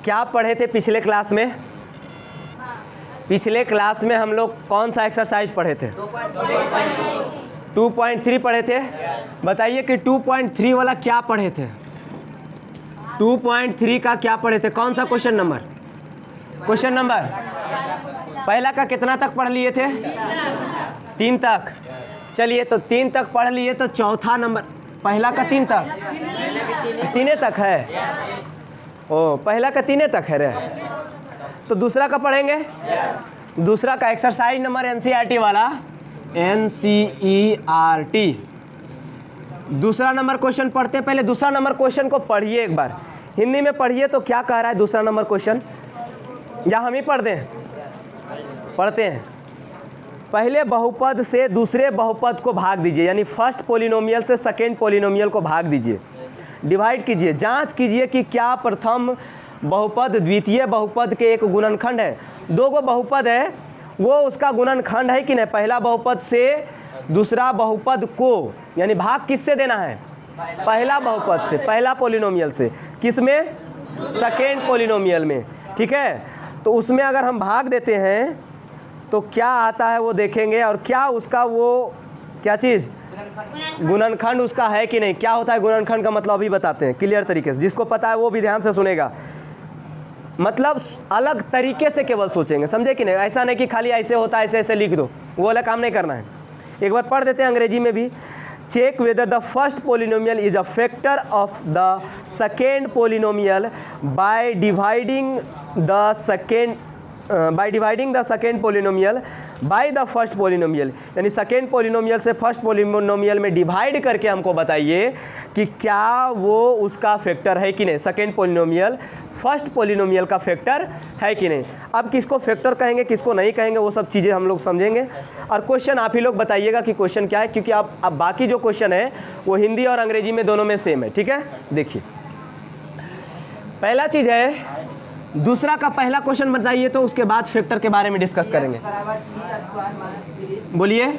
क्या पढ़े थे पिछले क्लास में? पिछले क्लास में हम लोग कौन सा एक्सरसाइज पढ़े थे? 2.3 पढ़े थे। बताइए कि 2.3 वाला क्या पढ़े थे? 2.3 का क्या पढ़े थे? कौन सा क्वेश्चन नंबर? क्वेश्चन नंबर पहला का कितना तक पढ़ लिए थे? 3 तक। चलिए तो 3 तक पढ़ लिए तो चौथा नंबर पहला का 3 तक, 3 तक है। ओ पहला का 3 तक है रे। तो दूसरा का पढ़ेंगे। दूसरा का एक्सरसाइज नंबर एनसीईआरटी वाला, एनसीईआरटी दूसरा नंबर क्वेश्चन पढ़ते हैं। पहले दूसरा नंबर क्वेश्चन को पढ़िए एक बार, हिंदी में पढ़िए। तो क्या कह रहा है दूसरा नंबर क्वेश्चन, या हम ही पढ़ दें? पढ़ते हैं। पहले बहुपद से दूसरे बहुपद को भाग दीजिए, यानी फर्स्ट पोलिनोमियल से सेकेंड पोलिनोमियल को भाग दीजिए, डिवाइड कीजिए। जांच कीजिए कि क्या प्रथम बहुपद द्वितीय बहुपद के एक गुणनखंड है। 2 गो बहुपद है, वो उसका गुणनखंड है कि नहीं? पहला बहुपद से दूसरा बहुपद को, यानी भाग किससे देना है? पहला बहुपद से, पहला पोलिनोमियल से। किस में? सेकेंड पोलिनोमियल में। ठीक है, तो उसमें अगर हम भाग देते हैं तो क्या आता है वो देखेंगे, और क्या उसका वो क्या चीज़ गुणनखंड उसका है कि नहीं। क्या होता है गुणनखंड का मतलब अभी बताते हैं क्लियर तरीके से, जिसको पता है वो भी ध्यान से सुनेगा। मतलब अलग तरीके से केवल सोचेंगे, समझे कि नहीं? ऐसा नहीं कि खाली ऐसे होता है ऐसे ऐसे लिख दो, वो वाला काम नहीं करना है। एक बार पढ़ देते हैं अंग्रेजी में भी। Check whether the first polynomial is a factor of the second polynomial by dividing the second polynomial by the first polynomial, यानी सेकेंड पोलिनोमियल से फर्स्ट पोलिनोमियल में डिवाइड करके हमको बताइए कि क्या वो उसका फैक्टर है कि नहीं। सेकेंड पोलिनोमियल फर्स्ट पोलिनोमियल का फैक्टर है कि नहीं। अब किसको फैक्टर कहेंगे किसको नहीं कहेंगे वो सब चीज़ें हम लोग समझेंगे। और क्वेश्चन आप ही लोग बताइएगा कि क्वेश्चन क्या है, क्योंकि आप अब बाकी जो क्वेश्चन है वो हिंदी और अंग्रेजी में दोनों में सेम है। ठीक है, देखिए पहला चीज़ है, दूसरा का पहला क्वेश्चन बताइए, तो उसके बाद फैक्टर के बारे में डिस्कस करेंगे। बोलिए।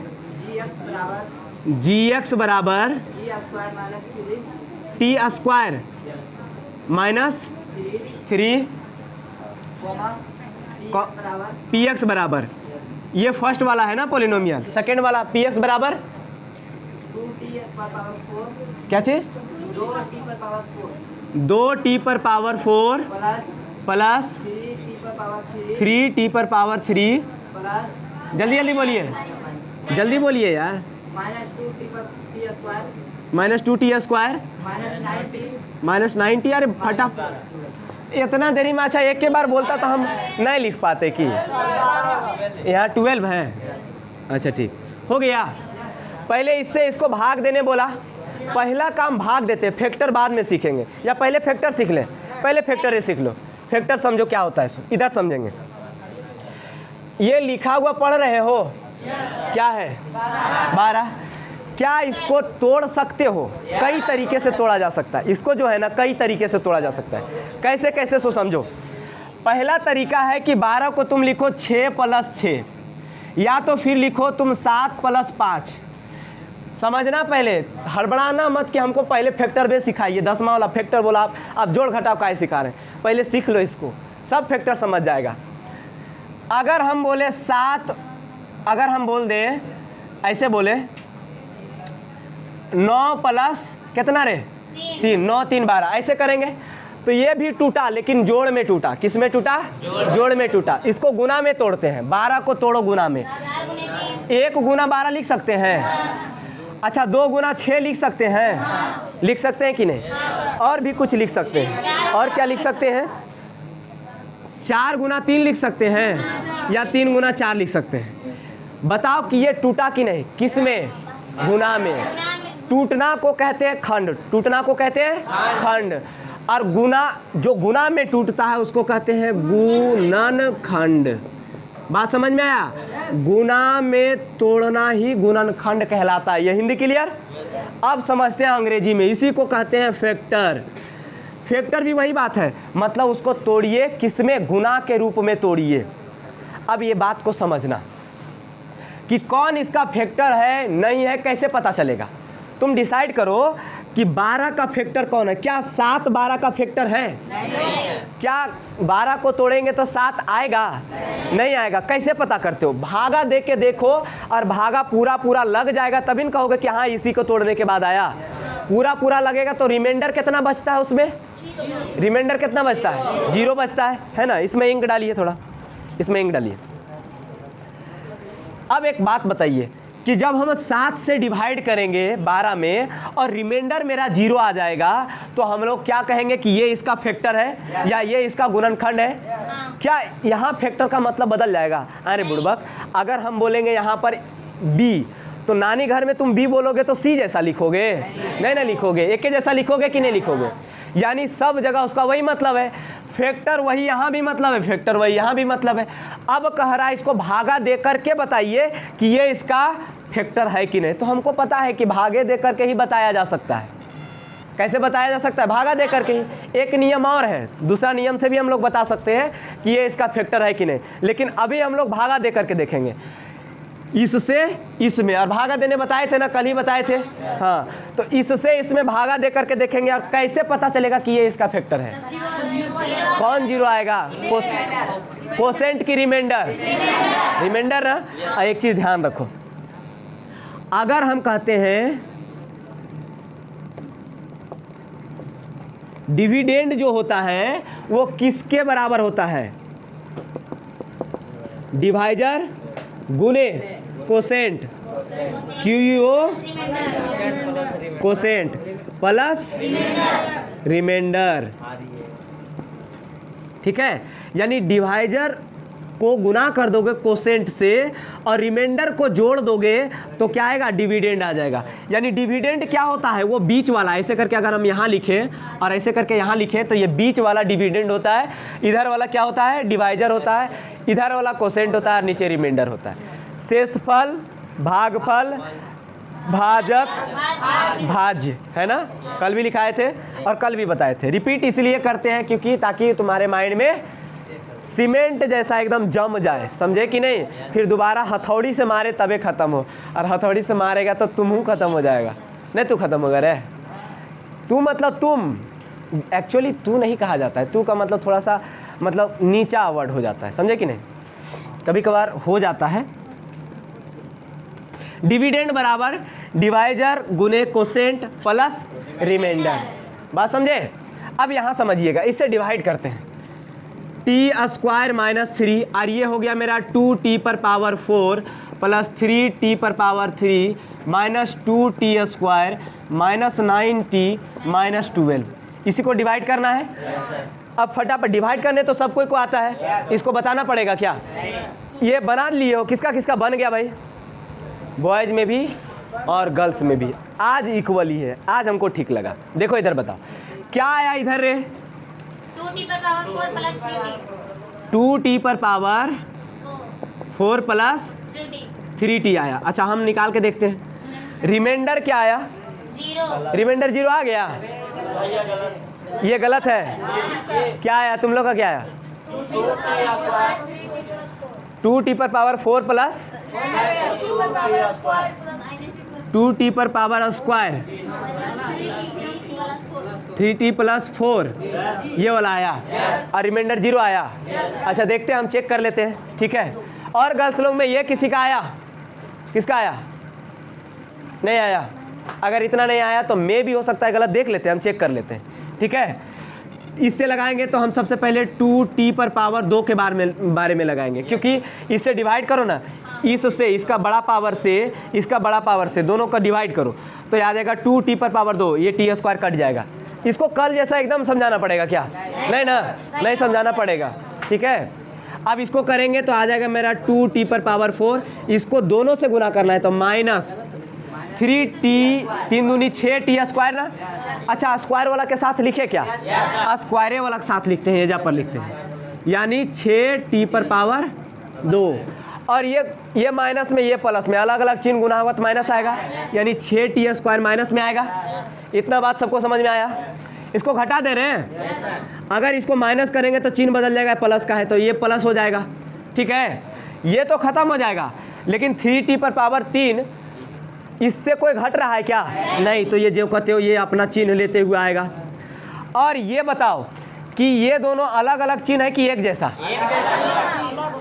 gx बराबर टी स्क्वायर माइनस 3 px बराबर, ये फर्स्ट वाला है ना पोलिनोमियल। सेकेंड वाला px बराबर क्या चीज? 2t पर पावर 4 प्लस 3t पर पावर 3। जल्दी जल्दी बोलिए, जल्दी बोलिए यार। Minus 2t square minus 90। अरे फटा, इतना देरी में। अच्छा एक के बार बोलता तो हम नहीं लिख पाते कि यहाँ 12 है। अच्छा ठीक हो गया। पहले इससे इसको भाग देने बोला, पहला काम भाग देते, फैक्टर बाद में सीखेंगे, या पहले फैक्टर सीख लें? पहले फैक्टर ही सीख लो। फैक्टर समझो क्या होता है, इधर समझेंगे। ये लिखा हुआ पढ़ रहे हो, क्या है? 12। क्या इसको तोड़ सकते हो? कई तरीके से तोड़ा जा सकता है इसको, जो है ना, कई तरीके से तोड़ा जा सकता है। कैसे कैसे सो समझो। पहला तरीका है कि 12 को तुम लिखो 6 + 6, या तो फिर लिखो तुम 7 + 5। समझना, पहले हड़बड़ाना मत कि हमको पहले फैक्टर बेस सिखाइए। 10वां वाला फैक्टर बोला आप जोड़ घटाव का सिखा रहे हैं। पहले सीख लो इसको, सब फैक्टर समझ जाएगा। अगर हम बोले 7, अगर हम बोल दें ऐसे बोले 9 प्लस कितना रे? 3। 9 3 12, ऐसे करेंगे तो ये भी टूटा, लेकिन जोड़ में टूटा। किस में टूटा? जोड़ में टूटा। इसको गुना में तोड़ते हैं। 12 को तोड़ो गुना में। 1 गुना 12 लिख सकते हैं। अच्छा 2 गुना 6 लिख सकते हैं। लिख सकते हैं कि नहीं? और भी कुछ लिख सकते हैं। और क्या लिख सकते हैं? 4 गुना 3 लिख सकते हैं, या 3 गुना 4 लिख सकते हैं। बताओ कि ये टूटा कि नहीं? किस में? गुना में। टूटना को कहते हैं खंड, टूटना को कहते हैं खंड। और गुना, जो गुना में टूटता है उसको कहते हैं गुणनखंड। बात समझ में आया? गुना में तोड़ना ही गुणनखंड कहलाता है। ये हिंदी क्लियर? अब समझते हैं अंग्रेजी में, इसी को कहते हैं फैक्टर। फैक्टर भी वही बात है, मतलब उसको तोड़िए, किसमें? गुना के रूप में तोड़िए। अब ये बात को समझना कि कौन इसका फैक्टर है नहीं है, कैसे पता चलेगा? तुम डिसाइड करो कि 12 का फैक्टर कौन है। क्या 7 12 का फैक्टर है? क्या 12 को तोड़ेंगे तो 7 आएगा? नहीं आएगा। कैसे पता करते हो? भागा दे के देखो, और भागा पूरा पूरा लग जाएगा तभी न कहोगे कि हाँ इसी को तोड़ने के बाद आया। पूरा पूरा लगेगा तो रिमाइंडर कितना बचता है उसमें? रिमाइंडर कितना बचता है? 0 बचता है ना। इसमें इंक डालिए, थोड़ा इसमें इंक डालिए। अब एक बात बताइए कि जब हम 7 से डिवाइड करेंगे 12 में और रिमाइंडर मेरा 0 आ जाएगा तो हम लोग क्या कहेंगे कि ये इसका फैक्टर है या ये इसका गुणनखंड है? क्या यहाँ फैक्टर का मतलब बदल जाएगा? अरे बुड़बक, अगर हम बोलेंगे यहाँ पर b, तो नानी घर में तुम b बोलोगे तो c जैसा लिखोगे? नहीं ना लिखोगे, एक के जैसा लिखोगे कि नहीं लिखोगे? यानी सब जगह उसका वही मतलब है। फैक्टर वही यहाँ भी मतलब है, फैक्टर वही यहाँ भी मतलब है। अब कह रहा है इसको भागा दे करके बताइए कि ये इसका फैक्टर है कि नहीं। तो हमको पता है कि भागे दे करके ही बताया जा सकता है। कैसे बताया जा सकता है? भागा दे करके ही। एक नियम और है, दूसरा नियम से भी हम लोग बता सकते हैं कि ये इसका फैक्टर है कि नहीं, लेकिन अभी हम लोग भागा दे करके देखेंगे। इससे इसमें, और भागा देने बताए थे ना, कल ही बताए थे। हाँ, तो इससे इसमें भागा दे करके देखेंगे। और कैसे पता चलेगा कि ये इसका फैक्टर है? कौन 0 आएगा? कोसेंट की रिमाइंडर, रिमाइंडर ना। एक चीज ध्यान रखो, अगर हम कहते हैं डिविडेंड जो होता है वो किसके बराबर होता है? डिवाइजर गुने quotient, QO quotient plus remainder. ठीक है, यानी डिवाइजर को गुना कर दोगे कोसेंट से और रिमाइंडर को जोड़ दोगे तो क्या आएगा? डिविडेंड आ जाएगा। यानी डिविडेंड क्या होता है? वो बीच वाला, ऐसे करके अगर हम यहाँ लिखें और ऐसे करके यहाँ लिखें तो ये बीच वाला डिविडेंड होता है। इधर वाला क्या होता है? डिवाइजर होता है। इधर वाला कोसेंट होता है, नीचे रिमाइंडर होता है। शेषफल, भागफल, भाजक, भाज्य, है ना। कल भी लिखाए थे और कल भी बताए थे। रिपीट इसलिए करते हैं क्योंकि ताकि तुम्हारे माइंड में सीमेंट जैसा एकदम जम जाए, समझे कि नहीं? फिर दोबारा हथौड़ी से मारे तबे ख़त्म हो, और हथौड़ी से मारेगा तो तुम ख़त्म हो जाएगा। नहीं तू ख़त्म होगा रे, तू मतलब तुम, एक्चुअली तू नहीं कहा जाता है। तू का मतलब थोड़ा सा मतलब नीचा वर्ड हो जाता है, समझे कि नहीं? कभी कभार हो जाता है। डिविडेंड बराबर डिवाइजर गुने कोसेंट प्लस रिमाइंडर। बात समझे? अब यहाँ समझिएगा, इससे डिवाइड करते हैं। t² माइनस 3, और ये हो गया मेरा 2t पर पावर 4 प्लस 3t पर power 3 minus 2t² minus 9t minus 12। इसी को डिवाइड करना है। अब फटाफट डिवाइड करने तो सब कोई को आता है, इसको बताना पड़ेगा क्या? ये बना लिए हो, किसका किसका बन गया भाई? बॉयज़ में भी और गर्ल्स में भी आज इक्वली है। आज हमको ठीक लगा। देखो इधर बताओ क्या आया इधर रे? 2t पर पावर 4 प्लस 3t। 2t पर पावर 4 प्लस 3t 3t आया। अच्छा हम निकाल के देखते हैं। रिमाइंडर क्या आया? 0। रिमाइंडर 0 आ गया। ये गलत है। क्या आया तुम लोग का? क्या आया? 2t पर पावर 4 प्लस 2t पर पावर स्क्वायर 3t प्लस 4, ये वाला आया और रिमाइंडर 0 आया। अच्छा देखते हैं, हम चेक कर लेते हैं, ठीक है। और गर्ल्स लोग में ये किसी का आया? किसका आया? नहीं आया। अगर इतना नहीं आया तो मे भी हो सकता है गलत, देख लेते हैं, हम चेक कर लेते हैं, ठीक है। इससे लगाएंगे तो हम सबसे पहले 2t पर पावर 2 के बारे में लगाएंगे, क्योंकि इससे डिवाइड करो ना, इससे इसका बड़ा पावर से इसका बड़ा पावर से दोनों का डिवाइड करो तो याद आएगा 2t पर पावर 2, ये t² कट जाएगा। इसको कल जैसा एकदम समझाना पड़ेगा क्या? नहीं ना, नहीं समझाना पड़ेगा, ठीक है। अब इसको करेंगे तो आ जाएगा मेरा 2t पर पावर 4, इसको दोनों से गुना करना है तो माइनस 3t 3 दूनी 6t² ना। अच्छा स्क्वायर वाला के साथ लिखे क्या? स्क्वायर वाला के साथ लिखते हैं, एजा पर लिखते हैं, यानी 6t पर पावर 2। और ये माइनस में ये प्लस में अलग अलग चिन्ह गुना होगा तो माइनस आएगा, यानी 6t² माइनस में आएगा। इतना बात सबको समझ में आया? इसको घटा दे रहे हैं, अगर इसको माइनस करेंगे तो चिन्ह बदल जाएगा, प्लस का है तो ये प्लस हो जाएगा, ठीक है। ये तो ख़त्म हो जाएगा, लेकिन 3t पर पावर 3 इससे कोई घट रहा है क्या? नहीं। तो ये जो कहते हो ये अपना चिन्ह लेते हुए आएगा। और ये बताओ कि ये दोनों अलग अलग चिन्ह है कि एक जैसा?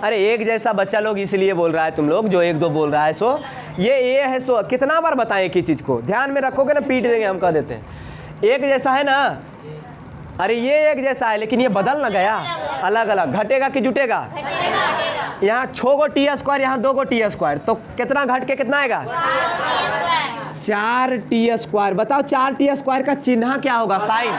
अरे एक जैसा बच्चा लोग इसलिए बोल रहा है, तुम लोग जो एक दो बोल रहा है सो ये ए है सो। कितना बार बताएं एक ही चीज़ को? ध्यान में रखोगे ना पीट देंगे हम, कह देते हैं एक जैसा है ना। अरे ये एक जैसा है लेकिन ये बदल ना गया, अलग अलग। घटेगा कि जुटेगा? यहाँ 6 गो टी स्क्वायर, यहाँ 2 गो टी स्क्वायर, तो कितना घट के कितना आएगा? 4 टी स्क्वायर। बताओ 4 टी स्क्वायर का चिन्ह क्या होगा? साइन।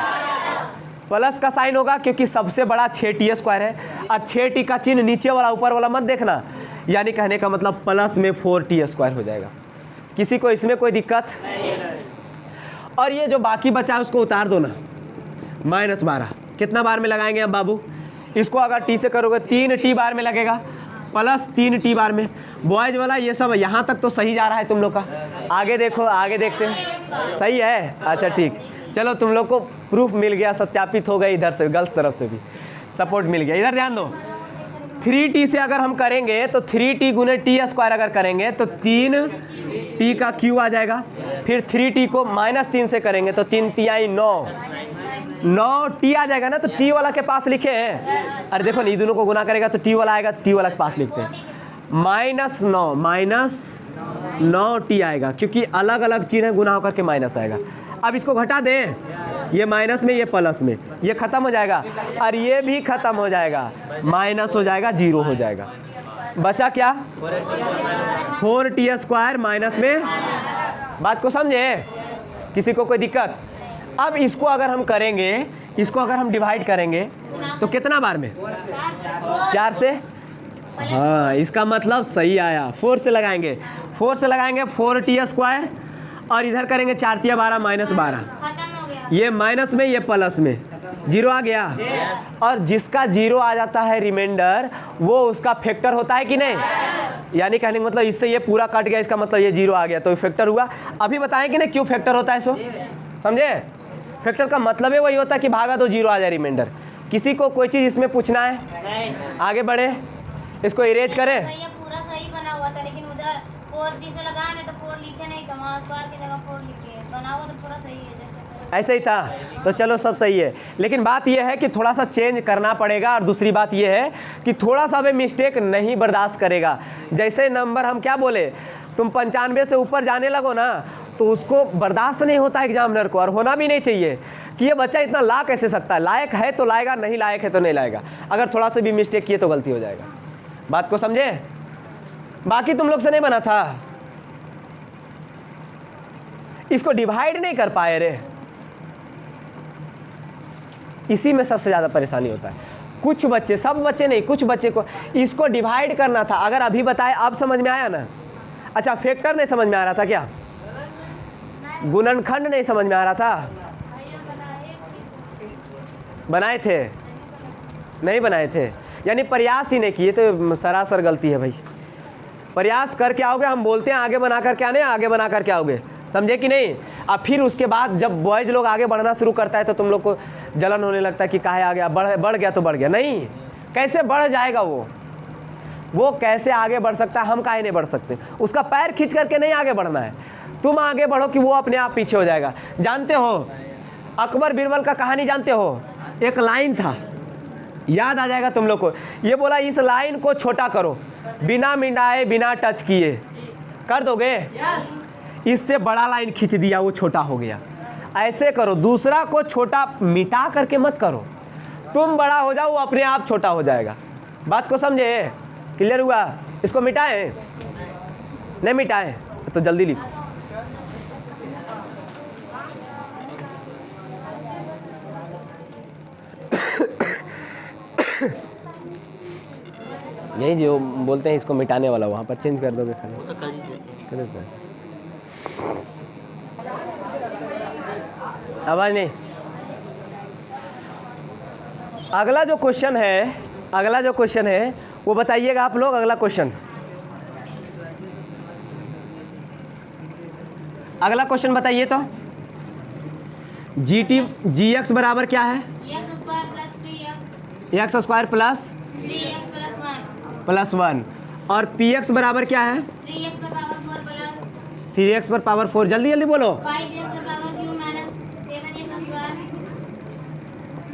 प्लस का साइन होगा क्योंकि सबसे बड़ा 6 टी स्क्वायर है। और 6 टी का चिन्ह नीचे वाला ऊपर वाला मत देखना, यानी कहने का मतलब प्लस में 4 टी स्क्वायर हो जाएगा। किसी को इसमें कोई दिक्कत? और ये जो बाकी बचा है उसको उतार दो ना, -12 कितना बार में लगाएंगे अब बाबू? इसको अगर टी से करोगे 3 टी बार में लगेगा, प्लस 3 टी बार में। बॉयज वाला ये सब यहाँ तक तो सही जा रहा है तुम लोग का। आगे देखो, आगे देखते हैं। सही है? अच्छा ठीक, चलो तुम लोग को प्रूफ मिल गया, सत्यापित हो गई। इधर से गर्ल्स तरफ से भी सपोर्ट मिल गया। इधर ध्यान दो, 3t से अगर हम करेंगे तो 3t गुने टी स्क्वायर अगर करेंगे तो 3t का क्यू आ जाएगा। फिर 3t को -3 से करेंगे तो 3 तिहाई 9 टी आ जाएगा ना। तो टी वाला के पास लिखे हैं। अरे देखो नहीं, दोनों को गुना करेगा तो टी वाला आएगा, तो टी वाला के पास लिखते हैं। -9 टी आएगा क्योंकि अलग अलग चिन्ह है, गुना होकर के माइनस आएगा। अब इसको घटा दें, ये माइनस में ये प्लस में, ये खत्म हो जाएगा और ये भी खत्म हो जाएगा, माइनस हो जाएगा, 0 हो जाएगा। बचा क्या? 4 टी स्क्वायर माइनस में। बात को समझे? किसी को कोई दिक्कत? अब इसको अगर हम करेंगे, इसको अगर हम डिवाइड करेंगे तो कितना बार में? 4 से। हाँ, इसका मतलब सही आया। 4 से लगाएंगे, 4 से लगाएंगे 4 टी स्क्वायर और इधर करेंगे 4 तिया 12 -12। ये माइनस में, ये प्लस में, 0 आ गया। और जिसका 0 आ जाता है रिमाइंडर, वो उसका फैक्टर होता है कि नहीं? यानी कहने का मतलब इससे ये पूरा कट गया, इसका मतलब ये 0 आ गया तो फैक्टर हुआ। अभी बताएं कि नहीं क्यों फैक्टर होता है सो? समझे? फैक्टर का मतलब है वही होता है कि भागा तो 0 आ जाए रिमाइंडर। किसी को कोई चीज़ इसमें पूछना है? नहीं। आगे बढ़े, इसको इरेज करें। ये पूरा सही बना हुआ था लेकिन उधर 4t से लगाए ना तो 4 लिखे नहीं था, वहाँ स्क्वायर की जगह 4 लिखे। बना हुआ तो पूरा सही है, ऐसे ही था। तो चलो सब सही है, लेकिन बात यह है कि थोड़ा सा चेंज करना पड़ेगा। और दूसरी बात यह है कि थोड़ा सा भी मिस्टेक नहीं बर्दाश्त करेगा। जैसे नंबर हम क्या बोले, तुम 95 से ऊपर जाने लगो ना तो उसको बर्दाश्त नहीं होता एग्जामिनर को, और होना भी नहीं चाहिए कि ये बच्चा इतना ला कैसे सकता है। लायक है तो लाएगा, नहीं लायक है तो नहीं लाएगा। अगर थोड़ा सा भी मिस्टेक किए तो गलती हो जाएगा। बात को समझे? बाकी तुम लोग से नहीं बना था, इसको डिवाइड नहीं कर पाए रे, इसी में सबसे ज़्यादा परेशानी होता है। कुछ बच्चे, सब बच्चे नहीं, कुछ बच्चे को इसको डिवाइड करना था। अगर अभी बताए अब समझ में आया ना? अच्छा, फैक्टर नहीं समझ में आ रहा था क्या? गुणनखंड नहीं समझ में आ रहा था? बनाए थे? नहीं बनाए थे, यानी प्रयास ही नहीं किए, तो सरासर गलती है भाई। प्रयास करके आओगे, हम बोलते हैं आगे बना करके आने, आगे बना करके आओगे, समझे कि नहीं? अब फिर उसके बाद जब बॉयज लोग आगे बढ़ना शुरू करता है तो तुम लोग को जलन होने लगता है कि काहे आ गया, बढ़ गया तो बढ़ गया। नहीं, कैसे बढ़ जाएगा वो कैसे आगे बढ़ सकता है? हम काहे नहीं बढ़ सकते? उसका पैर खींच करके नहीं आगे बढ़ना है, तुम आगे बढ़ो कि वो अपने आप पीछे हो जाएगा। जानते हो अकबर बीरबल का कहानी जानते हो? एक लाइन था, याद आ जाएगा तुम लोग को। ये बोला इस लाइन को छोटा करो, बिना मिटाए बिना टच किए, कर दोगे? इससे बड़ा लाइन खींच दिया, वो छोटा हो गया। ऐसे करो, दूसरा को छोटा मिटा करके मत करो, तुम बड़ा हो जाओ, वो अपने आप छोटा हो जाएगा। बात को समझे? क्लियर हुआ? इसको मिटाएं? नहीं मिटाएं तो जल्दी लिखो। यही जो बोलते हैं इसको मिटाने वाला, वहाँ पर चेंज कर दोगे खाली। आवाज नहीं। अगला जो क्वेश्चन है वो बताइएगा आप लोग। अगला क्वेश्चन बताइए तो। जी एक्स बराबर क्या है? एक्स स्क्वायर प्लस 3x + 1 और पी एक्स बराबर क्या है? 3x = 4 + 3x पर पावर 4, जल्दी जल्दी बोलो। 5x का power cube minus 7x square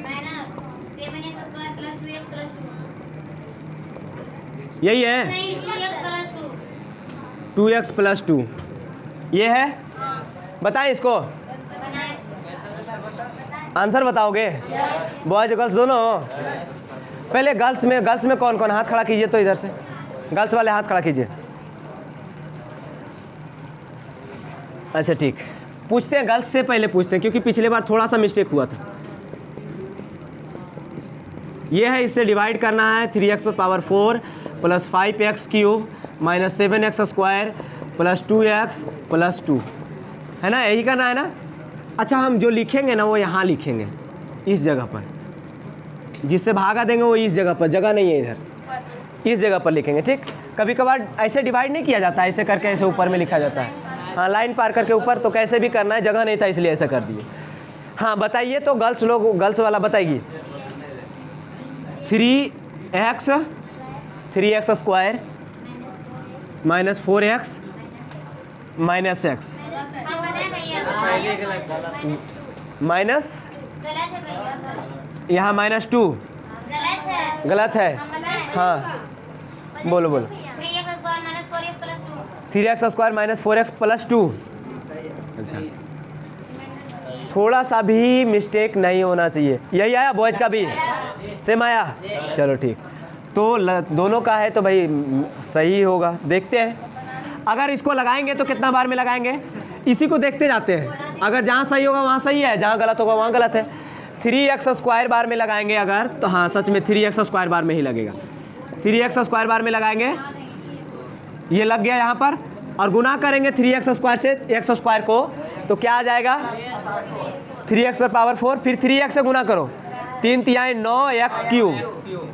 minus 7x square plus 2x plus 2 यही है, नहीं 2x प्लस 2 2x प्लस 2 ये है। बताएं इसको, बनाए आंसर बताओगे? बॉयज गर्ल्स दोनों? पहले गर्ल्स में कौन कौन, हाथ खड़ा कीजिए तो, इधर से गर्ल्स वाले हाथ खड़ा कीजिए। अच्छा ठीक, पूछते हैं गर्ल्स से, पहले पूछते हैं क्योंकि पिछले बार थोड़ा सा मिस्टेक हुआ था। ये है, इससे डिवाइड करना है। 3x पर power 4 plus 5x cube minus 7x square plus 2x plus 2, है ना, यही करना है ना। अच्छा, हम जो लिखेंगे ना वो यहाँ लिखेंगे, इस जगह पर, जिससे भागा देंगे वो इस जगह पर, जगह नहीं है इधर, इस जगह पर लिखेंगे। ठीक, कभी कभार ऐसे डिवाइड नहीं किया जाता, ऐसे करके ऐसे ऊपर में लिखा जाता है। हाँ, लाइन पार करके ऊपर, तो कैसे भी करना है, जगह नहीं था इसलिए ऐसा कर दिए। हाँ बताइए, तो गर्ल्स लोग, गर्ल्स वाला बताइए। 3x square minus 4x minus x हम बनाए भैया माइनस, गलत है भैया, यहाँ माइनस 2 गलत है, गलत है। हम बनाए हाँ बोलो बोलो। 3x square minus 4x plus 2 3x square minus 4x plus 2। अच्छा, थोड़ा सा भी मिस्टेक नहीं होना चाहिए। यही आया बॉयज का भी, सेम आया, चलो ठीक। तो दोनों का है तो भाई सही होगा। देखते हैं, अगर इसको लगाएंगे तो कितना बार में लगाएंगे, इसी को देखते जाते हैं। अगर जहाँ सही होगा वहाँ सही है, जहाँ गलत होगा वहाँ गलत है। 3x स्क्वायर बार में लगाएंगे अगर, तो हाँ सच में 3x स्क्वायर बार में ही लगेगा। 3x स्क्वायर बार में लगाएंगे, ये लग गया यहाँ पर, और गुना करेंगे 3x स्क्वायर से x स्क्वायर को, तो क्या आ जाएगा 3x पर पावर 4, फिर 3x से गुना करो, 3 तिहाई 9x क्यूब,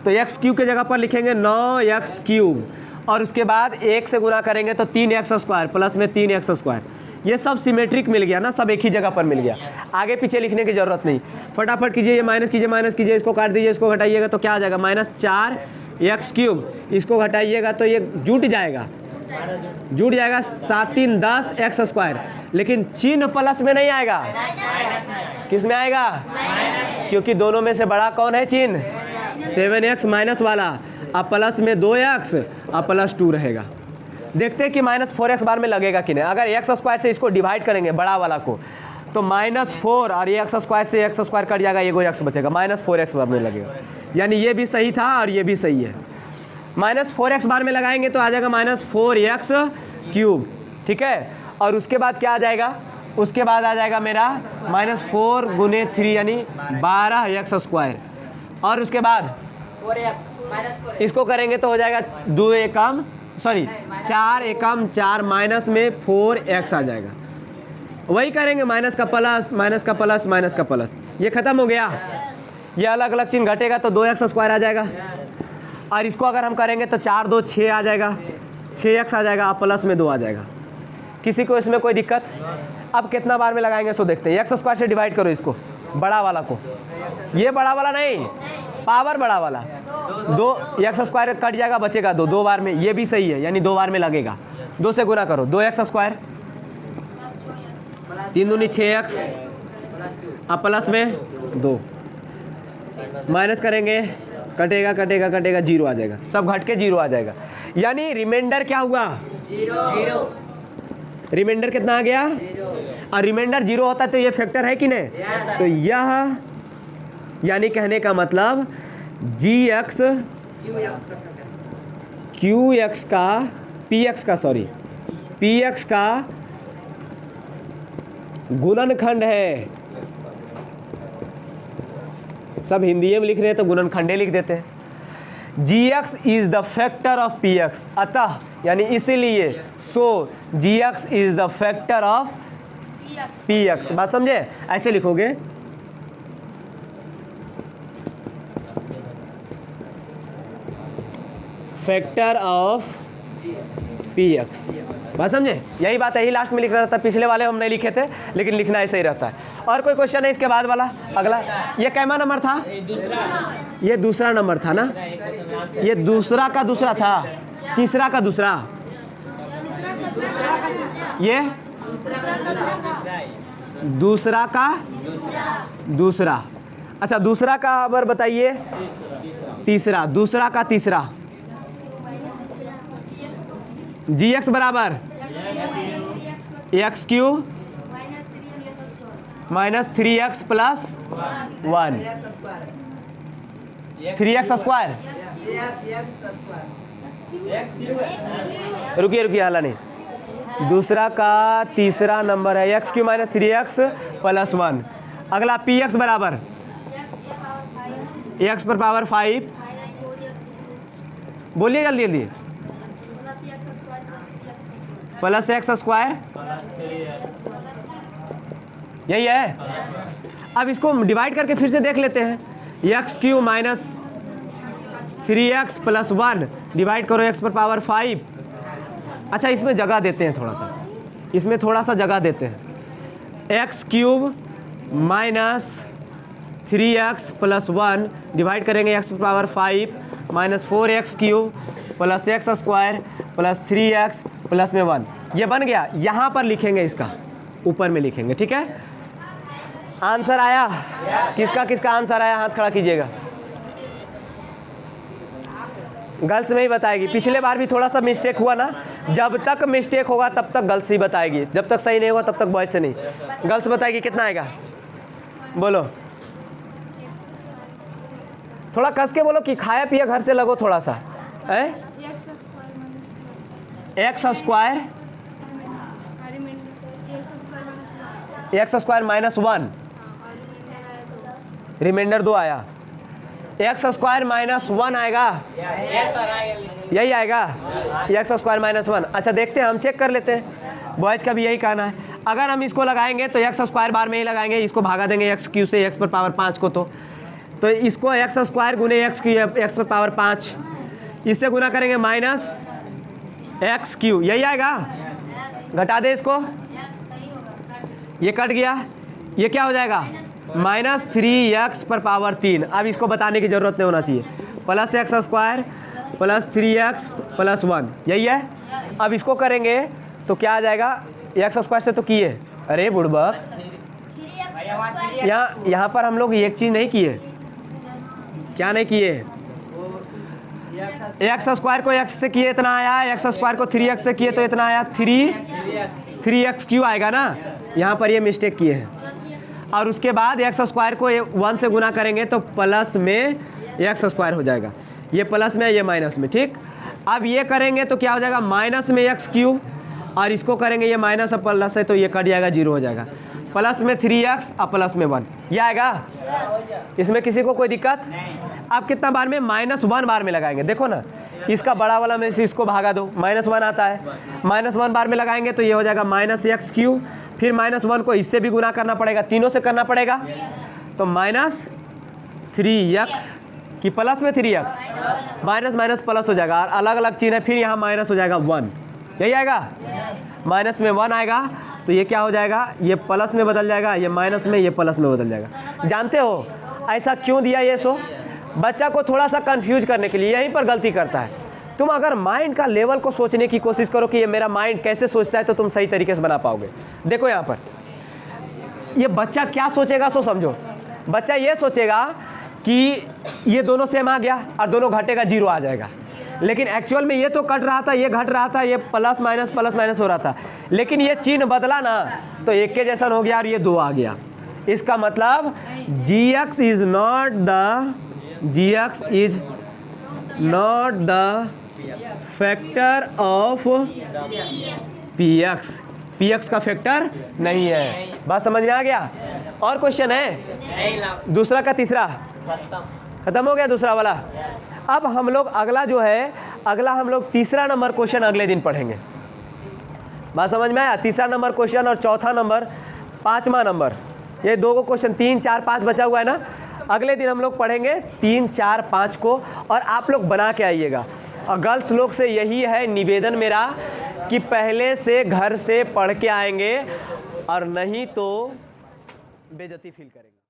तो x क्यूब के जगह पर लिखेंगे 9x क्यूब, और उसके बाद 1 से गुना करेंगे तो 3x स्क्वायर प्लस में 3x स्क्वायर। ये सब सिमेट्रिक मिल गया ना, सब एक ही जगह पर मिल गया, आगे पीछे लिखने की ज़रूरत नहीं। फटाफट कीजिए, ये माइनस कीजिए, इसको काट दीजिए, इसको घटाइएगा तो क्या आ जाएगा -4x क्यूब, इसको घटाइएगा तो ये जुट जाएगा 7 3 10 x स्क्वायर, लेकिन चिन्ह प्लस में नहीं आएगा, किस में आएगा? क्योंकि दोनों में से बड़ा कौन है चिन्ह? 7x माइनस वाला, अब प्लस में 2x, अब प्लस 2 रहेगा। देखते हैं कि -4x बार में लगेगा कि नहीं। अगर x स्क्वायर से इसको डिवाइड करेंगे बड़ा वाला को, तो -4 और ये x स्क्वायर से x स्क्वायर कट जाएगा, एगो x बचेगा, -4x बार में लगेगा। यानी ये भी सही था और ये भी सही है। -4x बार में लगाएंगे तो आ जाएगा -4x क्यूब, ठीक है। और उसके बाद क्या आ जाएगा? उसके बाद आ जाएगा मेरा -4 गुने 3 यानी 12x स्क्वायर, और उसके बाद इसको करेंगे तो हो जाएगा 4 एकम 4 माइनस में 4x आ जाएगा। वही करेंगे, माइनस का प्लस, माइनस का प्लस, माइनस का प्लस, ये खत्म हो गया। ये अलग अलग चिन्ह घटेगा तो 2x स्क्वायर आ जाएगा, और इसको अगर हम करेंगे तो 4 2 6 आ जाएगा, 6x आ जाएगा, और प्लस में 2 आ जाएगा। किसी को इसमें कोई दिक्कत? अब कितना बार में लगाएंगे सो देखते हैं। x स्क्वायर से डिवाइड करो इसको, बड़ा वाला को, ये बड़ा वाला नहीं, पावर बड़ा वाला, 2x स्क्वायर कट जाएगा, बचेगा 2, 2 बार में, ये भी सही है, यानी 2 बार में लगेगा। 2 से गुना करो, 2x स्क्वायर, 3 दूनी 6x, अब प्लस में 2, माइनस करेंगे, कटेगा कटेगा कटेगा, 0 आ जाएगा, सब घट के 0 आ जाएगा। यानी रिमाइंडर क्या हुआ? 0। रिमाइंडर कितना आ गया? और रिमाइंडर 0 होता है तो ये फैक्टर है कि नहीं? तो यह, यानी कहने का मतलब gx qx का px का गुणनखंड है। सब हिंदी में लिख रहे हैं तो गुणनखंडे लिख देते हैं। gx is the factor of px, अतः यानी इसीलिए gx is the factor of px। बात समझे? ऐसे लिखोगे, फैक्टर ऑफ px। बात समझे? यही बात है, यही लास्ट में लिख रहा था। पिछले वाले हम नहीं लिखे थे, लेकिन लिखना ऐसे ही रहता है। और कोई क्वेश्चन है इसके बाद वाला? अगला, ये कैमा नंबर था? ये दूसरा नंबर था ना? ये दूसरा का दूसरा था, तीसरा का दूसरा, ये दूसरा का दूसरा। अच्छा दूसरा का अबर बताइए, तीसरा, दूसरा का तीसरा। जी एक्स बराबर x Q minus 3x plus 1, 3x square. रुकिए रुकिए, हाला नहीं। दूसरा का तीसरा नंबर है x Q minus 3x plus 1। अगला पी एक्स बराबर एक्स पर पावर 5, बोलिए जल्दी जल्दी, प्लस एक्स स्क्वायर, यही है। अब इसको डिवाइड करके फिर से देख लेते हैं। X Q minus 3x plus 1 divide करो एक्स पर पावर 5। अच्छा इसमें जगह देते हैं थोड़ा सा, इसमें थोड़ा सा जगह देते हैं। X cube minus 3x plus 1 divide करेंगे एक्स पर power 5 minus 4x cube plus x square plus 3x plus में 1। ये बन गया। यहाँ पर लिखेंगे, इसका ऊपर में लिखेंगे, ठीक है। आंसर आया? किसका किसका आंसर आया हाथ खड़ा कीजिएगा। गर्ल्स में ही बताएगी। पिछले बार भी थोड़ा सा मिस्टेक हुआ ना, जब तक मिस्टेक होगा तब तक गर्ल्स ही बताएगी, जब तक सही नहीं होगा तब तक बॉयज से नहीं। गर्ल्स बताएगी कितना आएगा, बोलो थोड़ा कस के बोलो कि खाया पिया घर से लगो थोड़ा सा है। X square, x square minus 1, remainder 2 आया। एक्स स्क्वायर माइनस 1 आएगा, यही आएगा एक्स स्क्वायर माइनस 1। अच्छा देखते हैं, हम चेक कर लेते हैं, बॉयज का भी यही कहना है। अगर हम इसको लगाएंगे तो एक्स स्क्वायर बार में ही लगाएंगे, इसको भागा देंगे एक्स क्यू से एक्स पर पावर 5 को, तो इसको एक्स स्क्वायर गुने एक्स क्यू एक्स पर पावर 5, इससे गुना करेंगे माइनस एक्स क्यू, यही आएगा। घटा दे इसको, ये कट गया, ये क्या हो जाएगा माइनस 3x पर पावर 3। अब इसको बताने की ज़रूरत नहीं होना चाहिए। Plus x square plus 3x plus 1, यही है। अब इसको करेंगे तो क्या आ जाएगा, एक्स स्क्वायर से तो किए, अरे बुड़बक यहाँ पर हम लोग एक चीज़ नहीं किए, क्या नहीं किए, एक्स स्क्वायर को एक्स से किए इतना आया, एक्स स्क्वायर को 3x से किए तो इतना आया, 3x क्यू आएगा ना। यहाँ पर ये मिस्टेक किए हैं। और उसके बाद एक्स स्क्वायर को 1 से गुना करेंगे तो प्लस में एक्स स्क्वायर हो जाएगा, ये प्लस में ये माइनस में, ठीक। अब ये करेंगे तो क्या हो जाएगा माइनस में एक्स क्यू, और इसको करेंगे ये माइनस और प्लस है तो ये कट जाएगा, 0 हो जाएगा। प्लस में 3x और प्लस में 1, ये आएगा। इसमें किसी को कोई दिक्कत? आप कितना बार में, -1 बार में लगाएंगे। देखो ना, इसका बड़ा वाला में से इसको भागा दो, -1 आता है, -1 बार में लगाएंगे तो ये हो जाएगा माइनस एक्स क्यू, फिर -1 को इससे भी गुना करना पड़ेगा, तीनों से करना पड़ेगा, तो माइनस 3x कि प्लस में 3x, माइनस माइनस प्लस हो जाएगा, और अलग अलग चीज़ है, फिर यहाँ माइनस हो जाएगा 1, यही आएगा। माइनस में 1 आएगा तो ये क्या हो जाएगा, ये प्लस में बदल जाएगा, ये माइनस में, ये प्लस में बदल जाएगा। जानते हो ऐसा क्यों दिया, ये सो बच्चा को थोड़ा सा कंफ्यूज करने के लिए, यहीं पर गलती करता है। तुम अगर माइंड का लेवल को सोचने की कोशिश करो कि ये मेरा माइंड कैसे सोचता है, तो तुम सही तरीके से बना पाओगे। देखो यहाँ पर ये बच्चा क्या सोचेगा, सो समझो। बच्चा ये सोचेगा कि ये दोनों सेम आ गया और दोनों घटेगा, 0 आ जाएगा, लेकिन एक्चुअल में ये तो कट रहा था, ये घट रहा था, ये प्लस माइनस हो रहा था, लेकिन ये चिन्ह बदला ना तो एक के जैसा हो गया और ये 2 आ गया। इसका मतलब gx is not the factor of px का फैक्टर नहीं है। बात समझ में आ गया? और क्वेश्चन है? दूसरा का तीसरा खत्म हो गया, दूसरा वाला। अब हम लोग अगला जो है, अगला हम लोग तीसरा नंबर क्वेश्चन अगले दिन पढ़ेंगे। बात समझ में आया? तीसरा नंबर क्वेश्चन और चौथा नंबर, 5वां नंबर, ये 2 क्वेश्चन 3, 4, 5 बचा हुआ है ना। अगले दिन हम लोग पढ़ेंगे 3, 4, 5 को, और आप लोग बना के आइएगा। और गर्ल्स लोग से यही है निवेदन मेरा कि पहले से घर से पढ़ के आएंगे, और नहीं तो बेइज्जती फील करेंगे।